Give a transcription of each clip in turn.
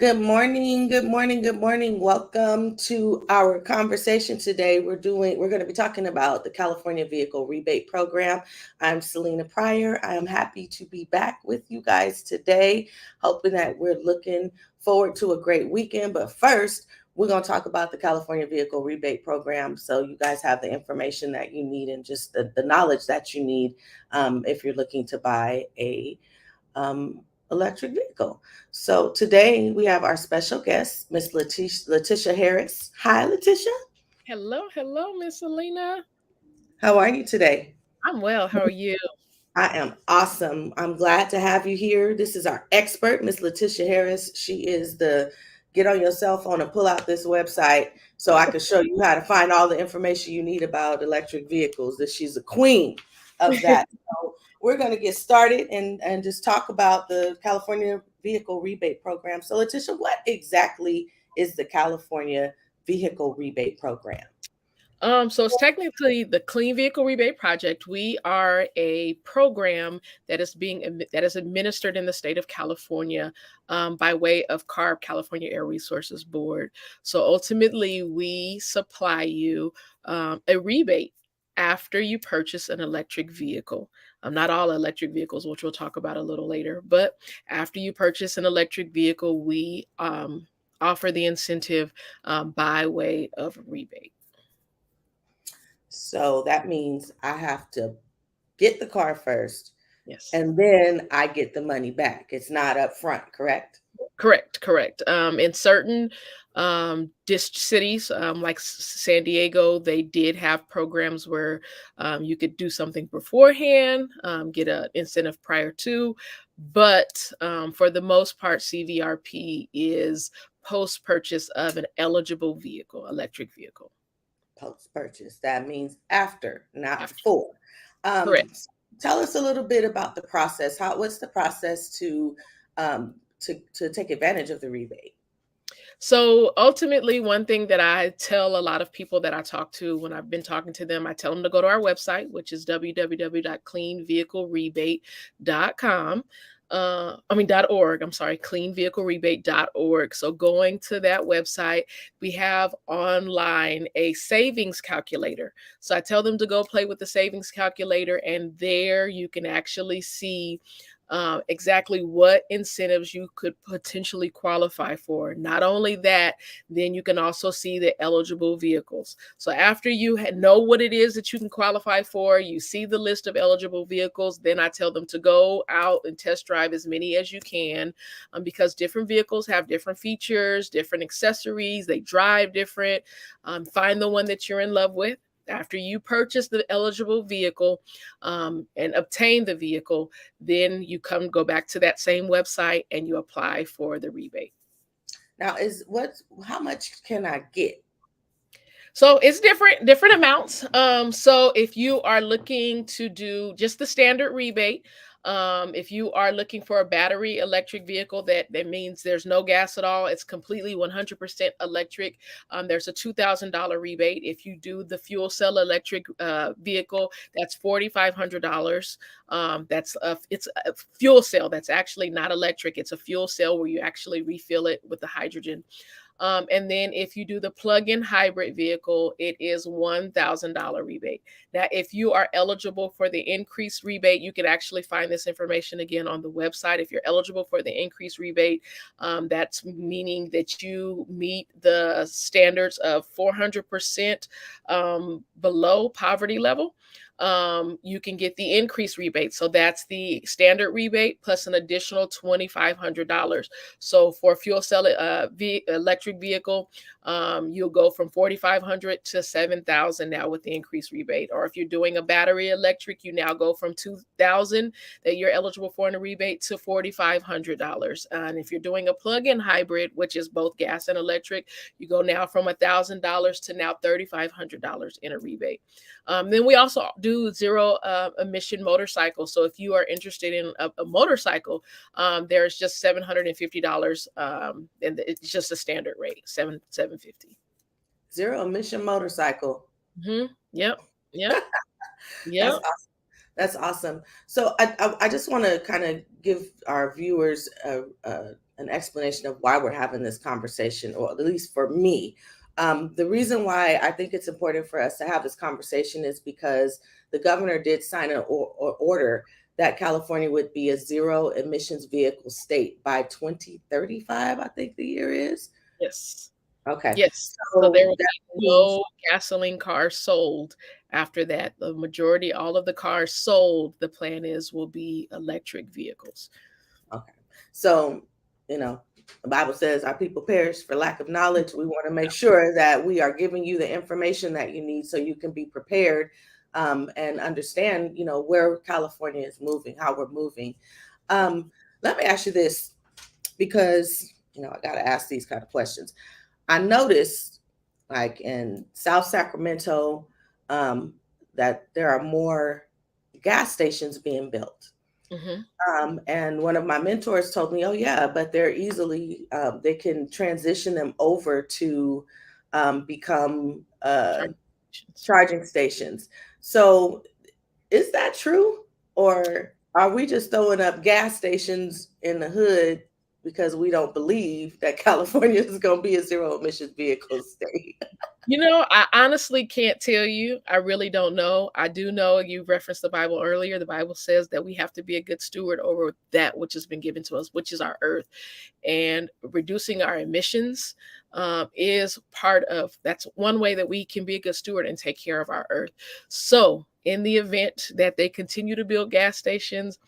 Good morning, good morning, good morning. Welcome to our conversation today. We're going to be talking about the California Vehicle Rebate Program. I'm Selena Pryor. I am happy to be back with you guys today, hoping that we're looking forward to a great weekend. But first, we're going to talk about the California Vehicle Rebate Program so you guys have the information that you need and just the knowledge that you need if you're looking to buy a electric vehicle. So today we have our special guest, Miss LaTisha Harris. Hi, LaTisha. Hello, Miss Selena. How are you today? I'm well. How are you? I am awesome. I'm glad to have you here. This is our expert, Miss LaTisha Harris. She is the get on your cell phone and pull out this website so I can show you how to find all the information you need about electric vehicles. That she's a queen of that. So we're going to get started and just talk about the California Vehicle Rebate Program. So LaTisha, what exactly is the California Vehicle Rebate Program? So it's technically the Clean Vehicle Rebate Project. We are a program that is administered in the state of California by way of CARB, California Air Resources Board. So ultimately, we supply you a rebate after you purchase an electric vehicle. Not all electric vehicles, which we'll talk about a little later, but after you purchase an electric vehicle, we offer the incentive by way of a rebate. So that means I have to get the car first Yes. and then I get the money back. It's not up front, correct? Correct. In certain cities, like San Diego, they did have programs where you could do something beforehand, get an incentive prior to. But for the most part, CVRP is post purchase of an eligible vehicle, electric vehicle. Post purchase. That means after, not After. before. Correct. Tell us a little bit about the process. What's the process to take advantage of the rebate? So ultimately, one thing that I tell a lot of people that I talk to when I've been talking to them, I tell them to go to our website, which is www.cleanvehiclerebate.com. .org. I'm sorry, cleanvehiclerebate.org. So going to that website, we have online a savings calculator. So I tell them to go play with the savings calculator, and there you can actually see exactly what incentives you could potentially qualify for. Not only that, then you can also see the eligible vehicles. So after you know what it is that you can qualify for, you see the list of eligible vehicles, then I tell them to go out and test drive as many as you can, because different vehicles have different features, different accessories, they drive different. Find the one that you're in love with. After you purchase the eligible vehicle and obtain the vehicle, then you go back to that same website and you apply for the rebate. Now, how much can I get? So it's different amounts. So if you are looking to do just the standard rebate, if you are looking for a battery electric vehicle, that means there's no gas at all. It's completely 100% electric. There's a $2,000 rebate. If you do the fuel cell electric vehicle, that's $4,500. It's a fuel cell that's actually not electric. It's a fuel cell where you actually refill it with the hydrogen. And then if you do the plug-in hybrid vehicle, it is $1,000 rebate. Now, if you are eligible for the increased rebate, you can actually find this information again on the website. If you're eligible for the increased rebate, that's meaning that you meet the standards of 400% below poverty level. You can get the increased rebate. So that's the standard rebate plus an additional $2,500. So for fuel cell electric vehicle, you'll go from 4,500 to 7,000 now with the increased rebate. Or if you're doing a battery electric, you now go from 2,000 that you're eligible for in a rebate to $4,500. And if you're doing a plug-in hybrid, which is both gas and electric, you go now from $1,000 to now $3,500 in a rebate. Then we also do zero emission motorcycles. So if you are interested in a motorcycle, there's just $750, and it's just a standard rate, $750. Zero emission motorcycle. Yep. That's awesome. That's awesome. So I just want to kind of give our viewers an explanation of why we're having this conversation, or at least for me. The reason why I think it's important for us to have this conversation is because the governor did sign an order that California would be a zero emissions vehicle state by 2035, I think the year is. Yes. Okay. Yes. So there So will that be means, no gasoline cars sold after that. The majority, all of the cars sold, the plan is will be electric vehicles. okay. So, you know, the Bible says our people perish for lack of knowledge. We want to make sure that we are giving you the information that you need so you can be prepared, and understand, where California is moving, how we're moving. Let me ask you this, because, I got to ask these kind of questions. I noticed, like in South Sacramento, that there are more gas stations being built. Mhm. And one of my mentors told me, "Oh yeah, but they're easily they can transition them over to become Charging stations. charging stations." So, is that true, or are we just throwing up gas stations in the hood because we don't believe that California is going to be a zero emissions vehicle state? I honestly can't tell you. I really don't know. I do know you referenced the Bible earlier. The Bible says that we have to be a good steward over that which has been given to us, which is our earth. And reducing our emissions is part of that's one way that we can be a good steward and take care of our earth. So, in the event that they continue to build gas stations,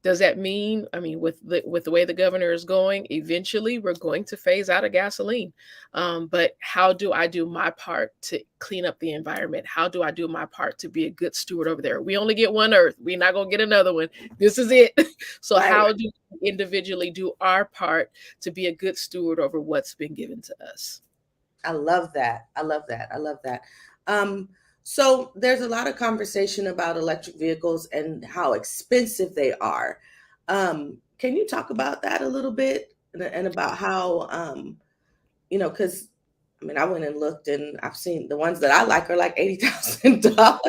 does that mean, with the way the governor is going, eventually we're going to phase out of gasoline? But how do I do my part to clean up the environment? How do I do my part to be a good steward over there? We only get one Earth. We're not gonna get another one. This is it. So Right. how do we individually do our part to be a good steward over what's been given to us? I love that. I love that. I love that. Um, so there's a lot of conversation about electric vehicles and how expensive they are. Can you talk about that a little bit, and about how, because I went and looked, and I've seen the ones that I like are like $80,000.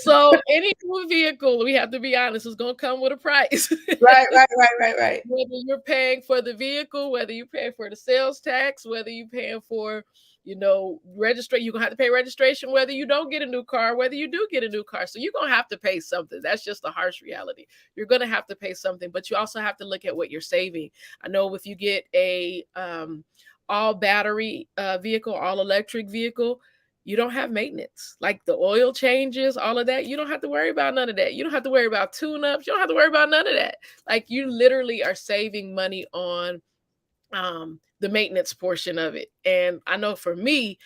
So any new vehicle, we have to be honest, is going to come with a price. Right, right, right, right, right. Whether you're paying for the vehicle, whether you're paying for the sales tax, whether you're paying for, register, you're gonna have to pay registration, whether you don't get a new car, whether you do get a new car. So you're gonna have to pay something. That's just the harsh reality. You're gonna have to pay something, but you also have to look at what you're saving. I know if you get a all battery vehicle, all electric vehicle, you don't have maintenance. Like the oil changes, all of that, you don't have to worry about none of that. You don't have to worry about tune-ups. You don't have to worry about none of that. Like you literally are saving money on the maintenance portion of it. And I know for me,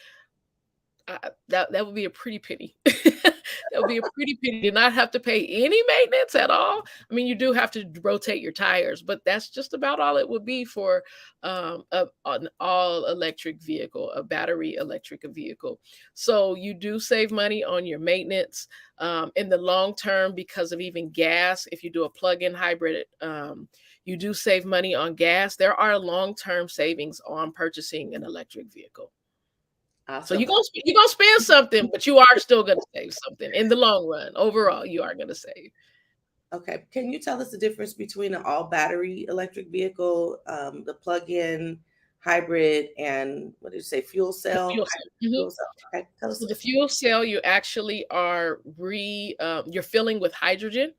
that would be a pretty pity. That would be a pretty pity to not have to pay any maintenance at all. You do have to rotate your tires, but that's just about all it would be for an all electric vehicle, a battery electric vehicle. So you do save money on your maintenance in the long term because of even gas. If you do a plug-in hybrid, you do save money on gas. There are long-term savings on purchasing an electric vehicle. So Awesome. you're gonna spend something, but you are still gonna save something in the long run. Overall, you are gonna save. Okay. Can you tell us the difference between an all battery electric vehicle, the plug-in hybrid, and what did you say, fuel The cell? fuel Hybrid cell. fuel cell. Okay. Tell us So the the difference. fuel cell, you actually are you're filling with hydrogen.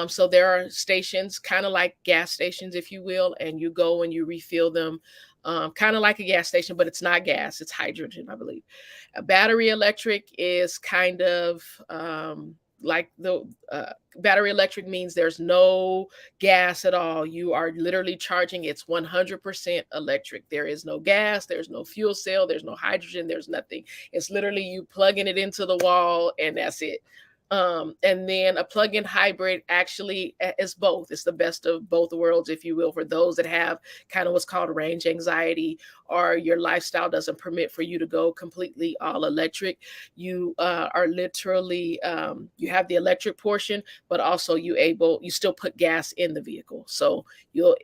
So there are stations, kind of like gas stations, if you will, and you go and you refill them, kind of like a gas station, but it's not gas; it's hydrogen, I believe. A battery electric is kind of like the battery electric means there's no gas at all. You are literally charging. It's 100% electric. There is no gas. There's no fuel cell. There's no hydrogen. There's nothing. It's literally you plugging it into the wall and that's it. And then a plug-in hybrid actually is both. It's the best of both worlds, if you will, for those that have kind of what's called range anxiety, or your lifestyle doesn't permit for you to go completely all electric. You are literally you have the electric portion, but also you still put gas in the vehicle, so you'll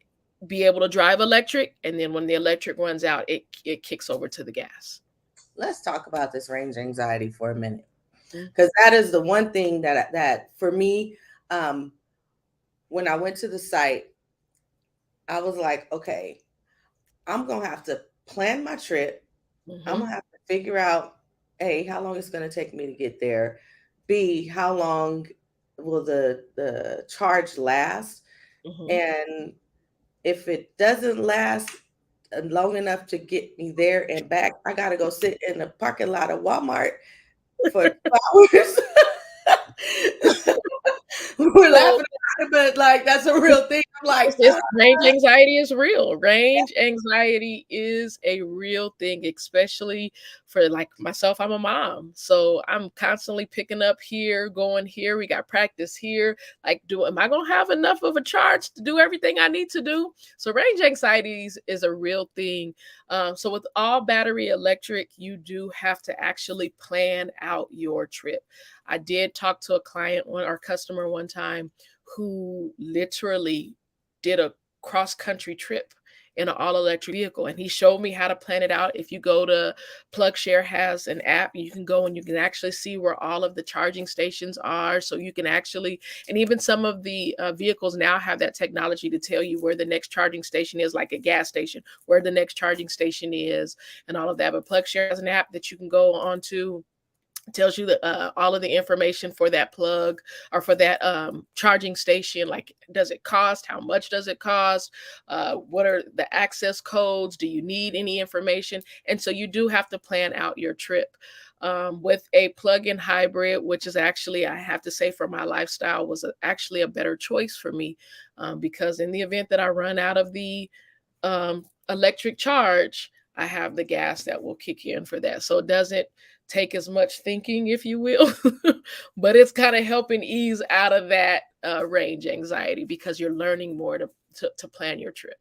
be able to drive electric, and then when the electric runs out, it kicks over to the gas. Let's talk about this range anxiety for a minute, Mm. because that is the one thing that for me, um, when I went to the site, I was like, okay, I'm gonna have to plan my trip. I'm Mhm. gonna have to figure out A, how long it's gonna take me to get there. B, how long will the charge last? Mhm. And if it doesn't last long enough to get me there and back, I gotta go sit in the parking lot of Walmart for 2 hours. We're So laughing about it, but like that's a real thing. I'm like, range anxiety is real. Range anxiety is a real thing, especially for like myself. I'm a mom, so I'm constantly picking up here, going here. We got practice here. Like, am I gonna have enough of a charge to do everything I need to do? So range anxiety is a real thing. So with all battery electric, you do have to actually plan out your trip. I did talk to a client, one our customer one time, who literally did a cross country trip in an all electric vehicle, and he showed me how to plan it out. If you go to PlugShare, has an app, you can go and you can actually see where all of the charging stations are, so you can actually, and even some of the vehicles now have that technology to tell you where the next charging station is, like a gas station, where the next charging station is, and all of that. But PlugShare has an app that you can go onto, tells you all of the information for that plug or for that charging station. Like, does it cost, how much does it cost, what are the access codes, do you need any information? And so you do have to plan out your trip. With a plug-in hybrid, which is actually, I have to say, for my lifestyle, was actually a better choice for me, because in the event that I run out of the electric charge, I have the gas that will kick in for that. So it doesn't take as much thinking, if you will, but it's kind of helping ease out of that range anxiety, because you're learning more to plan your trip.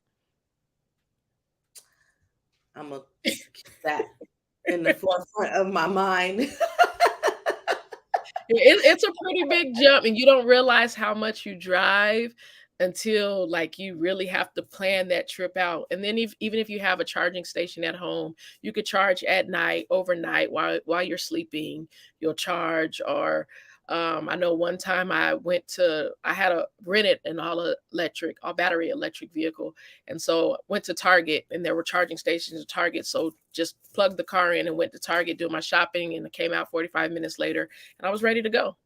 I'm gonna keep that in the forefront of my mind. It's a pretty big jump, and you don't realize how much you drive until, like, you really have to plan that trip out. And then even if you have a charging station at home, you could charge at night, overnight, while you're sleeping. You'll charge. Or I know one time I had a rented an all battery electric vehicle, and so went to Target, and there were charging stations at Target. So just plugged the car in and went to Target, do my shopping, and it came out 45 minutes later, and I was ready to go.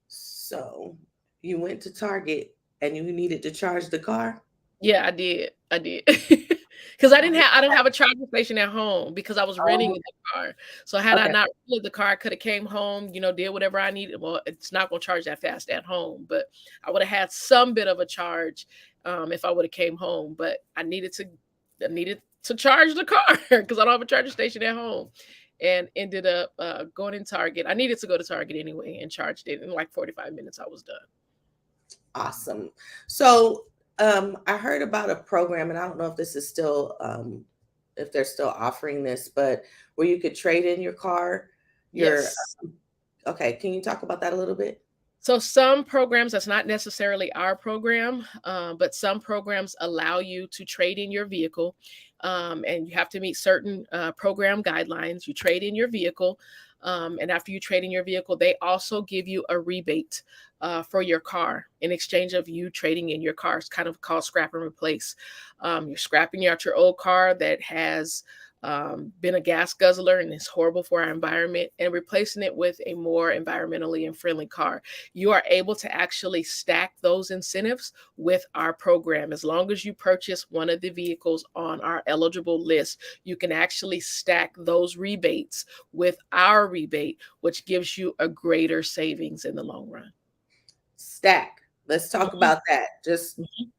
So you went to Target and you needed to charge the car? Yeah, I did. I did. Because I didn't have a charging station at home because I was renting Oh, the car. So had I okay. not rented the car, I could have came home, did whatever I needed. Well, it's not gonna charge that fast at home, but I would have had some bit of a charge if I would have came home. But I needed to charge the car because I don't have a charging station at home. And ended up going in Target. I needed to go to Target anyway and charged it in like 45 minutes. I was done. Awesome. So I heard about a program, and I don't know if this is still if they're still offering this, but where you could trade in your car. Your Yes. Okay, can you talk about that a little bit? So some programs, that's not necessarily our program, but some programs allow you to trade in your vehicle, and you have to meet certain program guidelines. You trade in your vehicle, and after you trade in your vehicle, they also give you a rebate for your car in exchange of you trading in your car. It's kind of called scrap and replace. You're scrapping out your old car that has been a gas guzzler and is horrible for our environment, and replacing it with a more environmentally and friendly car. You are able to actually stack those incentives with our program. As long as you purchase one of the vehicles on our eligible list, you can actually stack those rebates with our rebate, which gives you a greater savings in the long run. Stack. Let's talk Mhm, about that. Just mhm.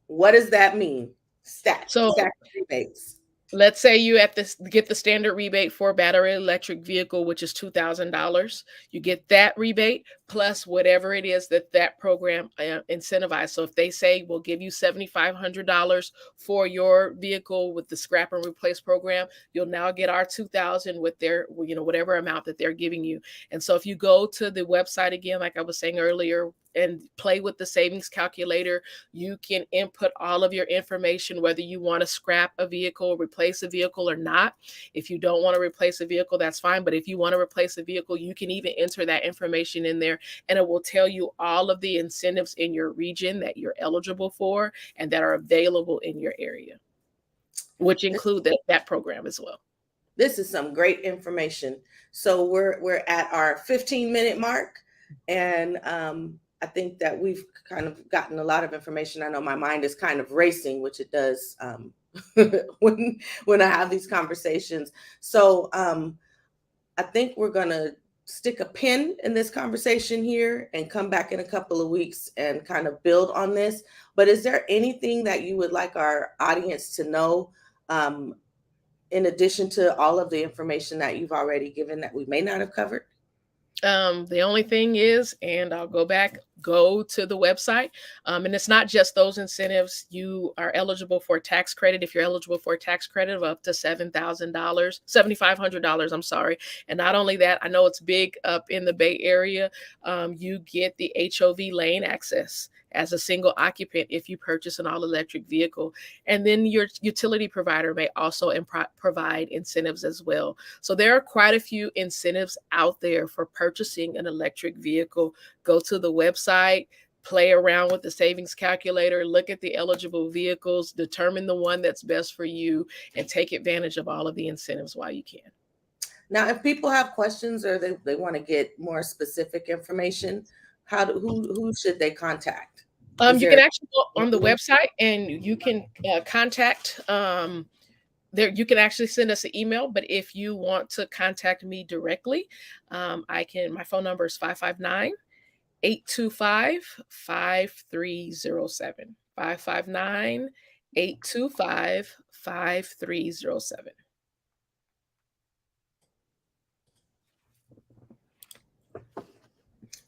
what does that mean? Stack. So Stack rebates. let's say you at this get the standard rebate for a battery electric vehicle, which is $2,000. You get that rebate plus whatever it is that that program incentivizes. So if they say we'll give you $7,500 for your vehicle with the scrap and replace program, you'll now get our 2,000 with their, whatever amount that they're giving you. And so if you go to the website again, like I was saying earlier, and play with the savings calculator. You can input all of your information, whether you want to scrap a vehicle, replace a vehicle or not. If you don't want to replace a vehicle, that's fine. But if you want to replace a vehicle, you can even enter that information in there, and it will tell you all of the incentives in your region that you're eligible for and that are available in your area, which include that program as well. This is some great information. So we're at our 15-minute mark, and I think that we've kind of gotten a lot of information. I know my mind is kind of racing, which it does when I have these conversations. So I think we're gonna stick a pin in this conversation here and come back in a couple of weeks and kind of build on this. But is there anything that you would like our audience to know, in addition to all of the information that you've already given that we may not have covered? The only thing is, and I'll go to the website. And it's not just those incentives. You are eligible for a tax credit if you're eligible for a tax credit of up to $7,000, $7,500, I'm sorry. And not only that, I know it's big up in the Bay Area. You get the HOV lane access as a single occupant if you purchase an all-electric vehicle. And then your utility provider may also provide incentives as well. So there are quite a few incentives out there for purchasing an electric vehicle. Go to the website, play around with the savings calculator, look at the eligible vehicles, determine the one that's best for you, and take advantage of all of the incentives while you can. Now, if people have questions or they want to get more specific information, who should they contact? You can actually go on the website and you can contact there. You can actually send us an email, but if you want to contact me directly, my phone number is 559-825-5307. 559-825-5307.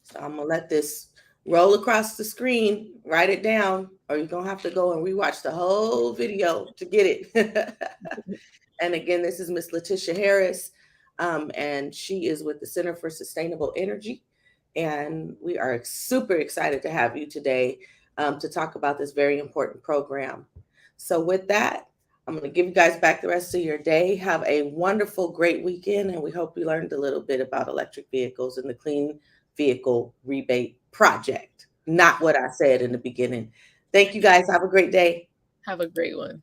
So I'm gonna let this roll across the screen, write it down, or you're gonna have to go and rewatch the whole video to get it. And again, this is Miss LaTisha Harris, and she is with the Center for Sustainable Energy. And we are super excited to have you today to talk about this very important program. So with that, I'm going to give you guys back the rest of your day. Have a wonderful, great weekend, and we hope you learned a little bit about electric vehicles and the Clean Vehicle Rebate Project. Not what I said in the beginning. Thank you guys. Have a great day. Have a great one.